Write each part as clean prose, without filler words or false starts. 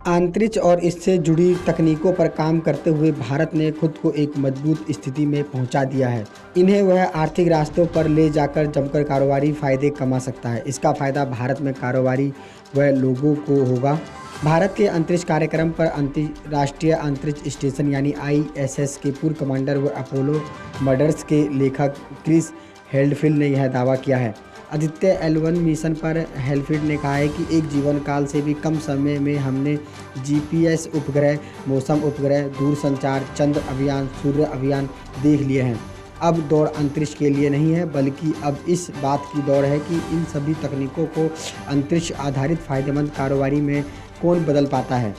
अंतरिक्ष और इससे जुड़ी तकनीकों पर काम करते हुए भारत ने खुद को एक मजबूत स्थिति में पहुंचा दिया है। इन्हें वह आर्थिक रास्तों पर ले जाकर जमकर कारोबारी फ़ायदे कमा सकता है। इसका फ़ायदा भारत में कारोबारी व लोगों को होगा। भारत के अंतरिक्ष कार्यक्रम पर अंतर्राष्ट्रीय अंतरिक्ष स्टेशन यानी ISS के पूर्व कमांडर व अपोलो मॉडल्स के लेखक क्रिस हेडफील्ड ने यह दावा किया है। आदित्य L1 मिशन पर हेडफील्ड ने कहा है कि एक जीवन काल से भी कम समय में हमने GPS उपग्रह, मौसम उपग्रह, दूरसंचार, चंद्र अभियान, सूर्य अभियान देख लिए हैं। अब दौड़ अंतरिक्ष के लिए नहीं है, बल्कि अब इस बात की दौड़ है कि इन सभी तकनीकों को अंतरिक्ष आधारित फ़ायदेमंद कारोबारी में कौन बदल पाता है।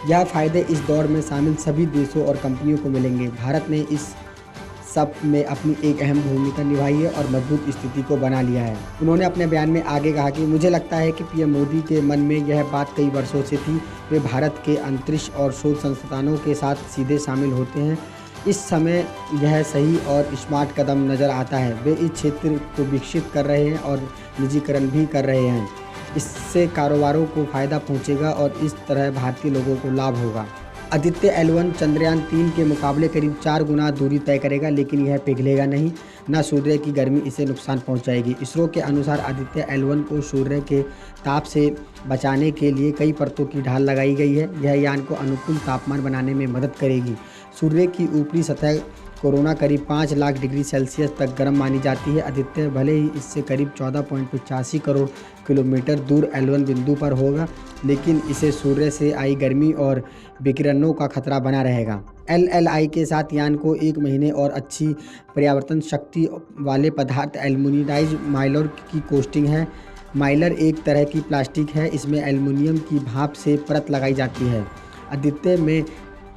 यह फ़ायदे इस दौड़ में शामिल सभी देशों और कंपनियों को मिलेंगे। भारत ने इस सब में अपनी एक अहम भूमिका निभाई है और मजबूत स्थिति को बना लिया है। उन्होंने अपने बयान में आगे कहा कि मुझे लगता है कि PM मोदी के मन में यह बात कई वर्षों से थी। वे भारत के अंतरिक्ष और शोध संस्थानों के साथ सीधे शामिल होते हैं। इस समय यह सही और स्मार्ट कदम नज़र आता है। वे इस क्षेत्र को विकसित कर रहे हैं और निजीकरण भी कर रहे हैं। इससे कारोबारों को फ़ायदा पहुंचेगा और इस तरह भारतीय लोगों को लाभ होगा। आदित्य L1 चंद्रयान 3 के मुकाबले करीब 4 गुना दूरी तय करेगा, लेकिन यह पिघलेगा नहीं, न सूर्य की गर्मी इसे नुकसान पहुंचाएगी। इसरो के अनुसार आदित्य L1 को सूर्य के ताप से बचाने के लिए कई परतों की ढाल लगाई गई है। यह यान को अनुकूल तापमान बनाने में मदद करेगी। सूर्य की ऊपरी सतह कोरोना करीब 5 लाख डिग्री सेल्सियस तक गर्म मानी जाती है। आदित्य भले ही इससे करीब 14.85 करोड़ किलोमीटर दूर L1 बिंदु पर होगा, लेकिन इसे सूर्य से आई गर्मी और विकिरणों का खतरा बना रहेगा। LLI के साथ यान को 1 महीने और अच्छी पर्यावरण शक्ति वाले पदार्थ एल्युमिनाइज्ड माइलर की कोटिंग है। माइलर एक तरह की प्लास्टिक है, इसमें एल्युमिनियम की भाप से परत लगाई जाती है। आदित्य में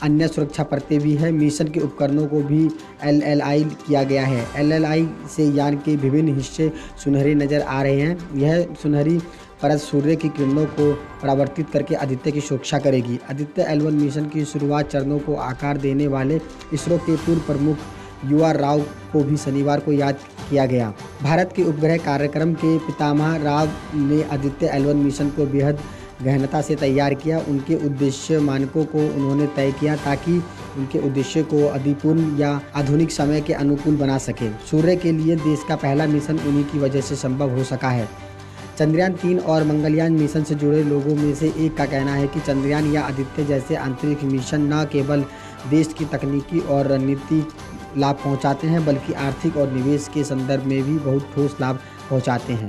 अन्य सुरक्षा परतें भी हैं। मिशन के उपकरणों को भी LLI किया गया है। LLI से यान के विभिन्न हिस्से सुनहरे नज़र आ रहे हैं। यह सुनहरी परत सूर्य की किरणों को परावर्तित करके आदित्य की सुरक्षा करेगी। आदित्य L1 मिशन की शुरुआत चरणों को आकार देने वाले इसरो के पूर्व प्रमुख UR राव को भी शनिवार को याद किया गया। भारत के उपग्रह कार्यक्रम के पितामह राव ने आदित्य L1 मिशन को बेहद गहनता से तैयार किया। उनके उद्देश्य मानकों को उन्होंने तय किया ताकि उनके उद्देश्य को अधिपूर्ण या आधुनिक समय के अनुकूल बना सके। सूर्य के लिए देश का पहला मिशन उन्हीं की वजह से संभव हो सका है। चंद्रयान 3 और मंगलयान मिशन से जुड़े लोगों में से एक का कहना है कि चंद्रयान या आदित्य जैसे अंतरिक्ष मिशन न केवल देश की तकनीकी और रणनीतिक लाभ पहुंचाते हैं, बल्कि आर्थिक और निवेश के संदर्भ में भी बहुत ठोस लाभ पहुंचाते हैं।